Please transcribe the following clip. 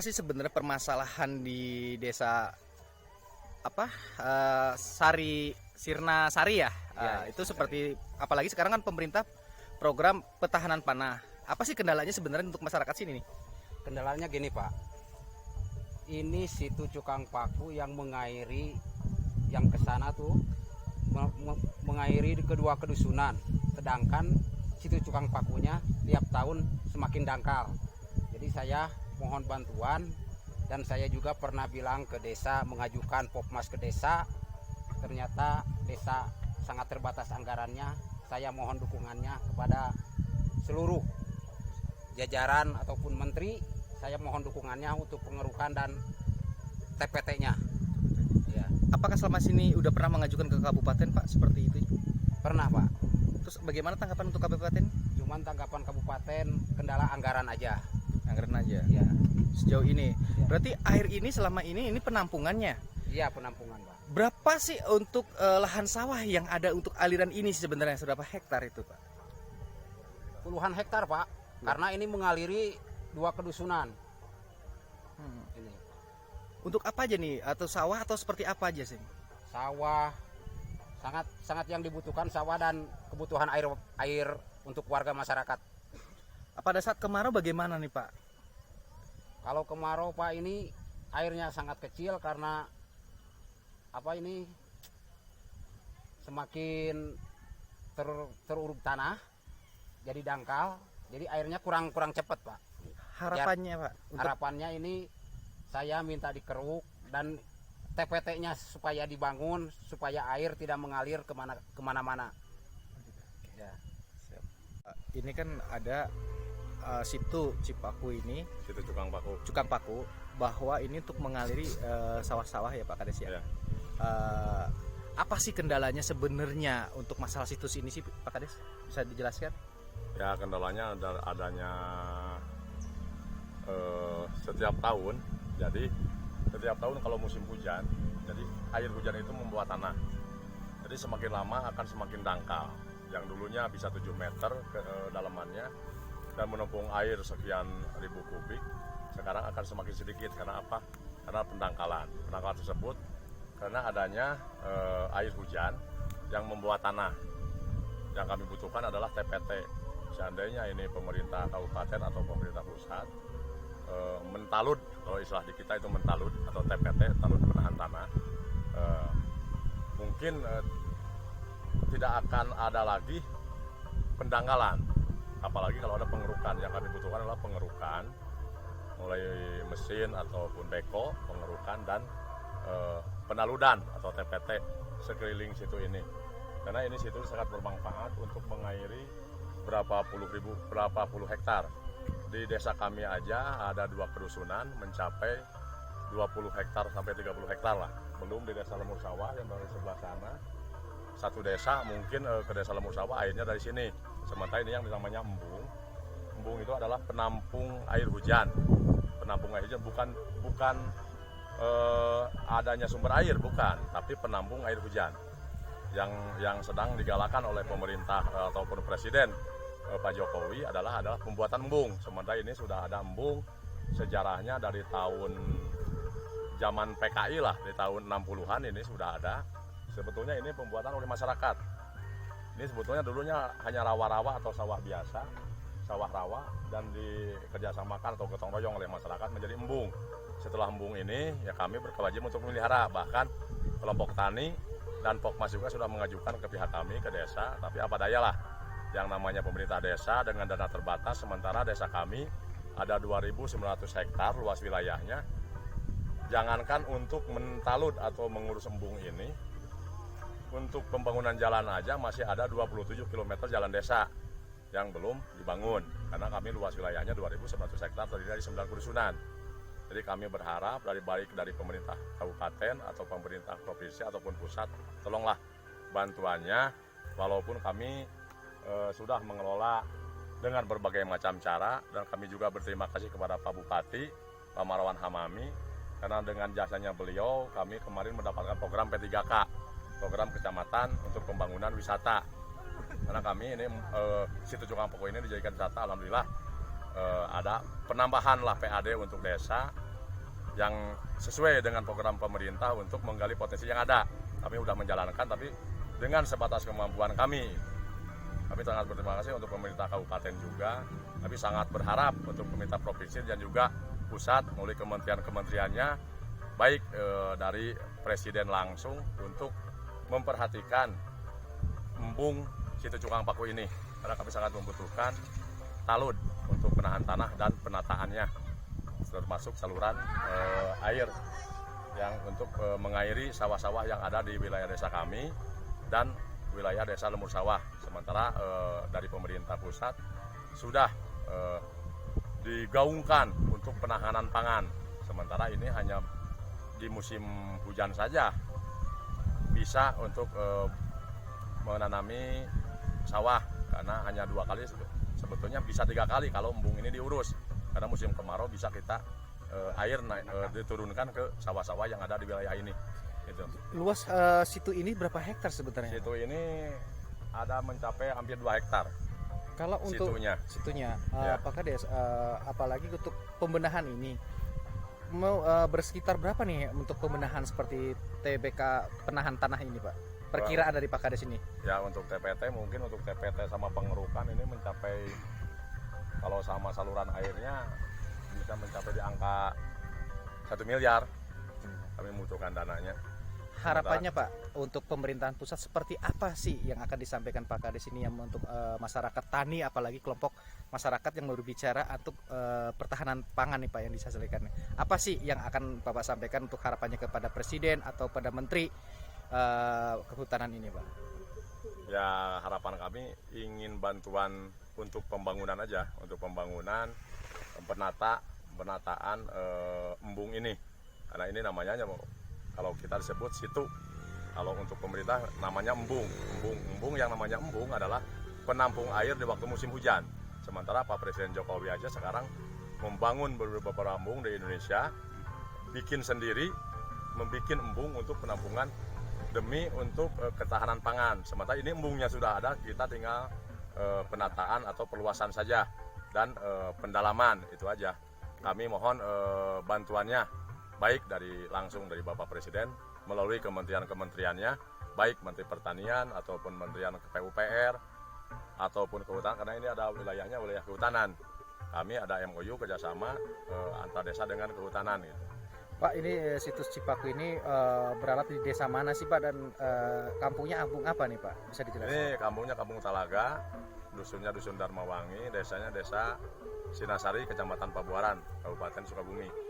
apa sih sebenarnya permasalahan di desa Sirna Sari ya? Itu seperti apalagi sekarang kan pemerintah program petahanan panah. Apa sih kendalanya sebenarnya untuk masyarakat sini nih? Kendalanya gini Pak, ini situ Cukang Paku yang mengairi yang ke sana tuh mengairi di kedua kedusunan, sedangkan situ Cukang Pakunya tiap tahun semakin dangkal. Jadi saya mohon bantuan, dan saya juga pernah bilang ke desa, mengajukan Popmas ke desa, ternyata desa sangat terbatas anggarannya. Saya mohon dukungannya kepada seluruh jajaran ataupun menteri, saya mohon dukungannya untuk pengerukan dan TPT-nya. Ya. Apakah selama sini udah pernah mengajukan ke kabupaten Pak seperti itu? Pernah Pak. Terus bagaimana tanggapan untuk kabupaten? Cuman tanggapan kabupaten kendala anggaran aja. Anggaran aja. Ya. Sejauh ini. Ya. Berarti air ini selama ini penampungannya. Iya, penampungan Pak. Berapa sih untuk lahan sawah yang ada untuk aliran ini sebenarnya? Berapa hektar itu Pak? Puluhan hektar Pak. Karena ini mengaliri dua kedusunan. Ini. Untuk apa aja nih? Atau sawah atau seperti apa aja sih? Sawah, sangat yang dibutuhkan sawah dan kebutuhan air untuk warga masyarakat. Pada saat kemarau bagaimana nih Pak? Kalau kemarau Pak, ini airnya sangat kecil karena ini semakin teruruk tanah, jadi dangkal, jadi airnya kurang cepat Pak. Harapannya Pak? Harapannya ini saya minta dikeruk dan TPT-nya supaya dibangun, supaya air tidak mengalir kemana-mana. Ya. Ini kan ada situ Cipaku ini, situ Cukang Paku, bahwa ini untuk mengaliri sawah-sawah ya Pak Kades ya. Ya. Apa sih kendalanya sebenarnya untuk masalah situs ini sih Pak Kades? Bisa dijelaskan? Ya, kendalanya adanya setiap tahun. Jadi setiap tahun kalau musim hujan, jadi air hujan itu membuat tanah. Jadi semakin lama akan semakin dangkal. Yang dulunya bisa 7 meter ke dalamannya dan menampung air sekian ribu kubik, sekarang akan semakin sedikit. Karena apa? Karena pendangkalan. Pendangkalan tersebut karena adanya air hujan yang membuat tanah. Yang kami butuhkan adalah TPT. Seandainya ini pemerintah kabupaten atau pemerintah pusat mentalud, kalau istilah di kita itu mentalud atau TPT, talud penahan tanah, mungkin tidak akan ada lagi pendangkalan. Apalagi kalau ada pengerukan. Yang kami butuhkan adalah pengerukan, mulai mesin ataupun beko, pengerukan dan penaludan atau TPT sekeliling situ ini. Karena ini situ sangat bermanfaat untuk mengairi berapa puluh hektar. Di desa kami aja ada 2 kedusunan mencapai 20 hektar sampai 30 hektar lah. Belum di desa Lemur Sawah yang dari sebelah sana. Satu desa mungkin ke desa Lemur Sawah airnya dari sini. Sementara ini yang namanya embung. Embung itu adalah penampung air hujan. Penampung air hujan bukan adanya sumber air, bukan, tapi penampung air hujan. Yang sedang digalakan oleh pemerintah ataupun presiden Pak Jokowi adalah pembuatan embung. Sementara ini sudah ada embung, sejarahnya dari tahun zaman PKI lah, di tahun 60-an ini sudah ada. Sebetulnya ini pembuatan oleh masyarakat. Ini sebetulnya dulunya hanya rawa-rawa atau sawah biasa, sawah rawa, dan dikerjasamakan atau gotong royong oleh masyarakat menjadi embung. Setelah embung ini, ya kami berkewajiban untuk memelihara. Bahkan kelompok tani dan Pokmas juga sudah mengajukan ke pihak kami, ke desa, tapi apa daya lah. Yang namanya pemerintah desa dengan dana terbatas, sementara desa kami ada 2.900 hektar luas wilayahnya. Jangankan untuk mentalud atau mengurus embung ini, untuk pembangunan jalan aja masih ada 27 km jalan desa yang belum dibangun. Karena kami luas wilayahnya 2.900 hektar terdiri dari 9 kedusunan. Jadi kami berharap baik dari pemerintah kabupaten atau pemerintah provinsi ataupun pusat, tolonglah bantuannya, walaupun kami sudah mengelola dengan berbagai macam cara, dan kami juga berterima kasih kepada Pak Bupati, Pak Marwan Hamami, karena dengan jasanya beliau kami kemarin mendapatkan program P3K, program kecamatan untuk pembangunan wisata. Karena kami ini situ Cukang Paku ini dijadikan wisata, alhamdulillah ada penambahan lah PAD untuk desa yang sesuai dengan program pemerintah untuk menggali potensi yang ada. Kami sudah menjalankan, tapi dengan sebatas kemampuan kami. Kami sangat berterima kasih untuk pemerintah kabupaten juga. Kami sangat berharap untuk pemerintah provinsi dan juga pusat melalui kementerian-kementeriannya, baik dari presiden langsung untuk memperhatikan embung Situ Cukang Paku ini, karena kami sangat membutuhkan talud untuk penahan tanah dan penataannya, termasuk saluran air yang untuk mengairi sawah-sawah yang ada di wilayah desa kami dan wilayah desa Lemur Sawah. Sementara dari pemerintah pusat sudah digaungkan untuk penahanan pangan. Sementara ini hanya di musim hujan saja bisa untuk menanami sawah, karena hanya 2 kali, sebetulnya bisa 3 kali kalau embung ini diurus, karena musim kemarau bisa kita air diturunkan ke sawah-sawah yang ada di wilayah ini gitu. Luas situ ini berapa hektar sebenarnya? Situ ini ada mencapai hampir 2 hektar. Kalau untuk situnya Ya. apakah apalagi untuk pembenahan ini mau bersekitar berapa nih untuk pembenahan seperti TBK penahan tanah ini, Pak? Perkiraan dari Pak Kades ini? Ya, untuk TPT mungkin untuk TPT sama pengerukan ini mencapai, kalau sama saluran airnya bisa mencapai di angka 1 miliar. Kami membutuhkan dananya. Harapannya Pak untuk pemerintahan pusat seperti apa sih yang akan disampaikan Pak Kades ini yang untuk masyarakat tani, apalagi kelompok masyarakat yang berbicara untuk pertahanan pangan nih Pak yang diselesaikan. Apa sih yang akan Bapak sampaikan untuk harapannya kepada Presiden atau pada Menteri Kehutanan ini Pak? Ya, harapan kami ingin bantuan untuk pembangunan aja, untuk pembangunan penataan embung ini, karena ini namanya kalau kita disebut situ, kalau untuk pemerintah namanya embung. Embung yang namanya embung adalah penampung air di waktu musim hujan. Sementara Pak Presiden Jokowi aja sekarang membangun beberapa embung di Indonesia, bikin sendiri, membuat embung untuk penampungan demi untuk ketahanan pangan. Sementara ini embungnya sudah ada, kita tinggal penataan atau perluasan saja dan pendalaman, itu aja. Kami mohon bantuannya, baik langsung dari Bapak Presiden melalui kementerian-kementeriannya, baik Menteri Pertanian ataupun Kementerian PUPR ataupun Kehutanan, karena ini ada wilayahnya wilayah kehutanan. Kami ada MOU kerjasama antar desa dengan kehutanan gitu. Pak, ini situs Cipaku ini berada di desa mana sih Pak, dan kampungnya kampung apa nih Pak? Bisa dijelaskan? Ini kampungnya Kampung Talaga, dusunnya Dusun Dharmawangi, desanya Desa Sinasari, Kecamatan Pabuaran, Kabupaten Sukabumi.